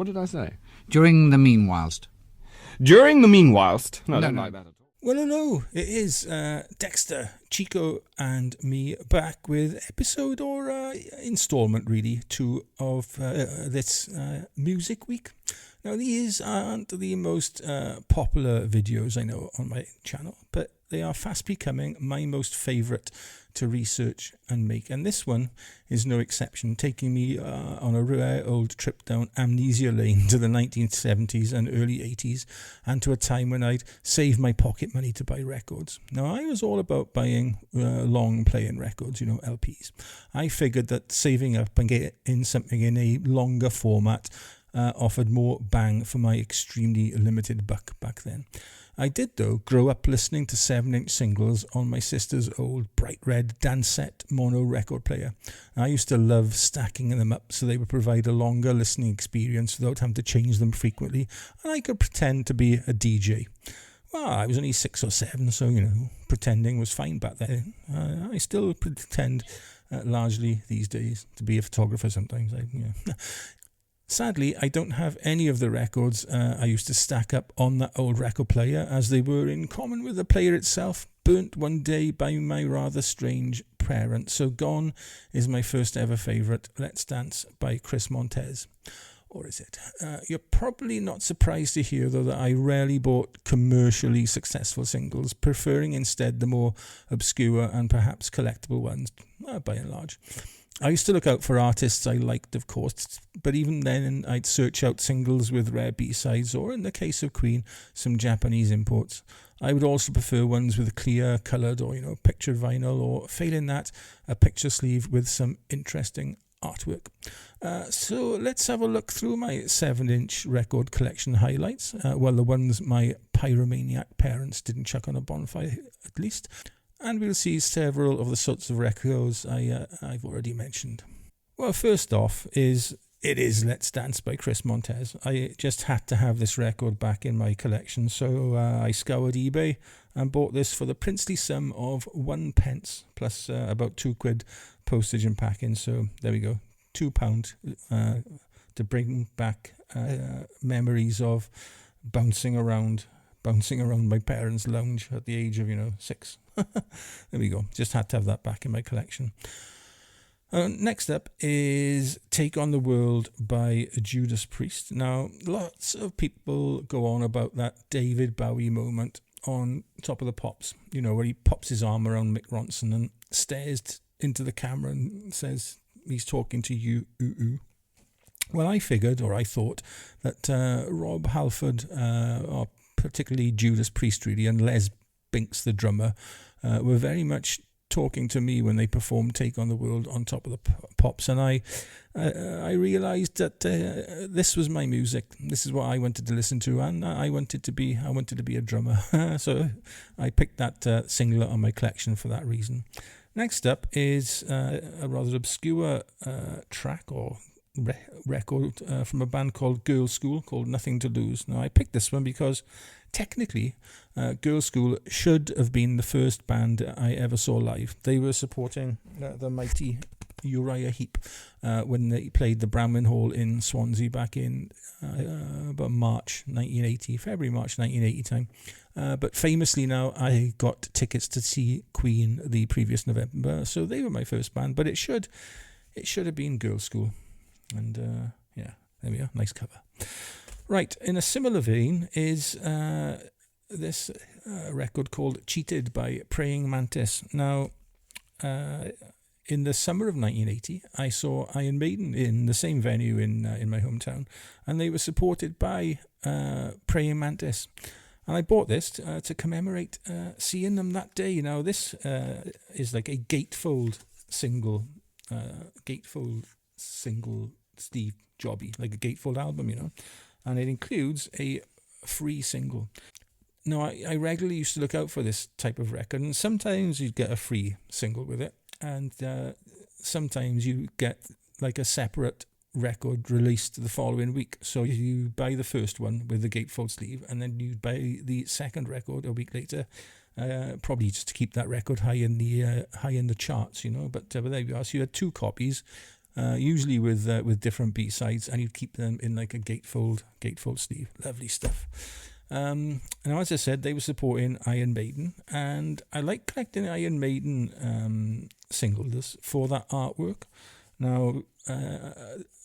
What did I say? During the meanwhilest. During the meanwhilest. No, I don't like that at all. Well, hello, it is Dexter, Chico and me back with episode or installment really 2 of this music week. Now these aren't the most popular videos I know on my channel, but they are fast becoming my most favourite to research and make, and this one is no exception, taking me on a rare old trip down amnesia lane to the 1970s and early 80s, and to a time when I'd saved my pocket money to buy records. Now I was all about buying long playing records, you know, LPs. I figured that saving up and getting something in a longer format offered more bang for my extremely limited buck back then. I did, though, grow up listening to 7-inch singles on my sister's old bright red Dansette mono record player. I used to love stacking them up so they would provide a longer listening experience without having to change them frequently, and I could pretend to be a DJ. Well, I was only 6 or 7, so, you know, pretending was fine back then. I still pretend largely these days to be a photographer sometimes. Sadly, I don't have any of the records I used to stack up on that old record player, as they were, in common with the player itself, burnt one day by my rather strange parent. So gone is my first ever favourite, Let's Dance by Chris Montez. Or is it? You're probably not surprised to hear, though, that I rarely bought commercially successful singles, preferring instead the more obscure and perhaps collectible ones, by and large. I used to look out for artists I liked, of course, but even then I'd search out singles with rare B-sides, or in the case of Queen, some Japanese imports. I would also prefer ones with clear, coloured or, pictured vinyl, or failing that, a picture sleeve with some interesting artwork. So let's have a look through my 7-inch record collection highlights. The ones my pyromaniac parents didn't chuck on a bonfire, at least. And we'll see several of the sorts of records I've already mentioned. Well, first off it is Let's Dance by Chris Montez. I just had to have this record back in my collection, so I scoured eBay and bought this for the princely sum of 1 pence, plus about £2 postage and packing. So there we go, £2 to bring back memories of bouncing around my parents' lounge at the age of 6. There we go, just had to have that back in my collection. Next up is Take on the World by Judas Priest. Now, lots of people go on about that David Bowie moment on Top of the Pops, where he pops his arm around Mick Ronson and stares into the camera and says he's talking to you, ooh. Well, I thought that Rob Halford, or particularly Judas Priest really, and Les Binks, the drummer, were very much talking to me when they performed Take on the World on Top of the Pops, and I realised that this was my music. This is what I wanted to listen to, and I wanted to be a drummer. So I picked that single on my collection for that reason. Next up is a rather obscure track or record from a band called Girls' School, called Nothing to Lose. Now, I picked this one because technically Girls' School should have been the first band I ever saw live. They were supporting the mighty Uriah Heep when they played the Bramlin Hall in Swansea back in about March 1980, February, March 1980 time. But famously now, I got tickets to see Queen the previous November, so they were my first band, but it should have been Girls' School. And there we are, nice cover. Right, in a similar vein is this record called Cheated by Praying Mantis. Now, in the summer of 1980, I saw Iron Maiden in the same venue in my hometown, and they were supported by Praying Mantis. And I bought this to commemorate seeing them that day. Now, this is like a gatefold single Steve Jobby, like a gatefold album, and it includes a free single. Now, I regularly used to look out for this type of record, and sometimes you'd get a free single with it, and sometimes you get like a separate record released the following week. So you buy the first one with the gatefold sleeve, and then you buy the second record a week later, probably just to keep that record high in the charts, But there you are. So you had 2 copies usually with different B-sides, and you'd keep them in like a gatefold sleeve. Lovely stuff. Now, as I said, they were supporting Iron Maiden, and I like collecting Iron Maiden singles for that artwork. Now,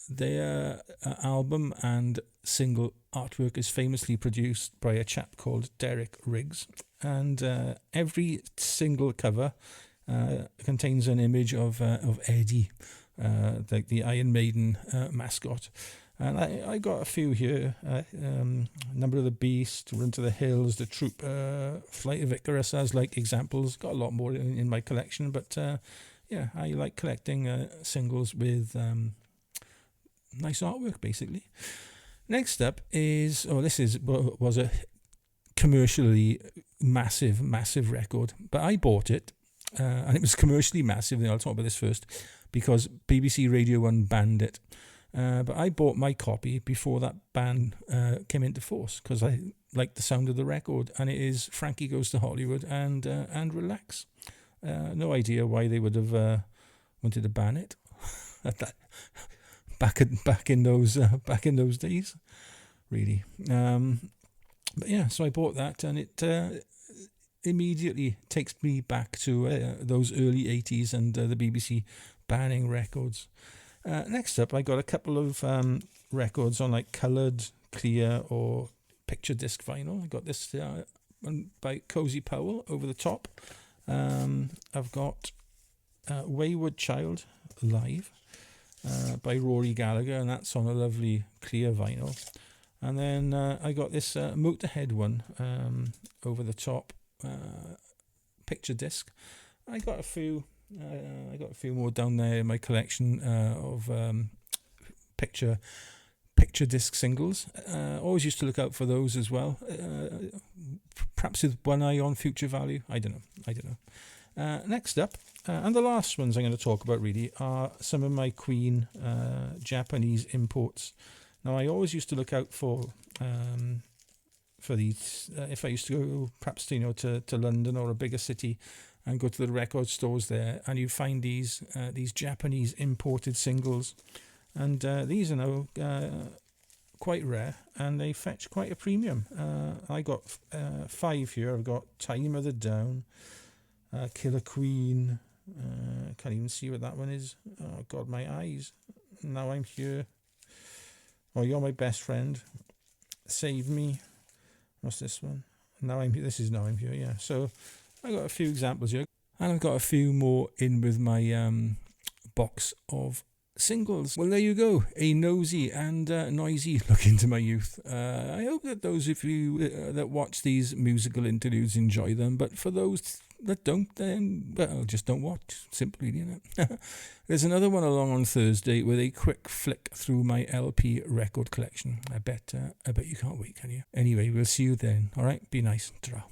their album and single artwork is famously produced by a chap called Derek Riggs, and every single cover contains an image of Eddie, like the Iron Maiden mascot. And I got a few here. Number of the Beast, Run to the Hills, The Trooper, Flight of Icarus as like examples. Got a lot more in my collection, but yeah, I like collecting singles with nice artwork, basically. Next up is, was a commercially massive record, but I bought it, and it was commercially massive. And I'll talk about this first because BBC Radio 1 banned it. But I bought my copy before that ban came into force because I liked the sound of the record, and it is Frankie Goes to Hollywood and Relax. No idea why they would have wanted to ban it at that back in those days, really. But yeah, so I bought that, and it immediately takes me back to those early 80s and the BBC banning records. Next up, I got a couple of records on like coloured, clear, or picture disc vinyl. I got this one by Cozy Powell, Over the Top. I've got Wayward Child Live by Rory Gallagher, and that's on a lovely clear vinyl. And then I got this Motorhead one, Over the Top picture disc. I got a few more down there in my collection of picture disc singles. Always used to look out for those as well. Perhaps with one eye on future value. I don't know. Next up, and the last ones I'm going to talk about really are some of my Queen Japanese imports. Now, I always used to look out for these if I used to go perhaps to London or a bigger city and go to the record stores there, and you find these Japanese imported singles, and these are now quite rare, and they fetch quite a premium. I got 5 here. I've got Time of the Down, Killer Queen. Can't even see what that one is. Oh God, my eyes. Now I'm here. Oh, You're My Best Friend. Save Me. What's this one? Now I'm here. Yeah. So I got a few examples here, and I've got a few more in with my box of singles. Well, there you go, a nosy and noisy look into my youth. I hope that those of you that watch these musical interludes enjoy them, but for those that don't, then, well, just don't watch, simply, There's another one along on Thursday with a quick flick through my LP record collection. I bet you can't wait, can you? Anyway, we'll see you then. All right, be nice. Ta-ra.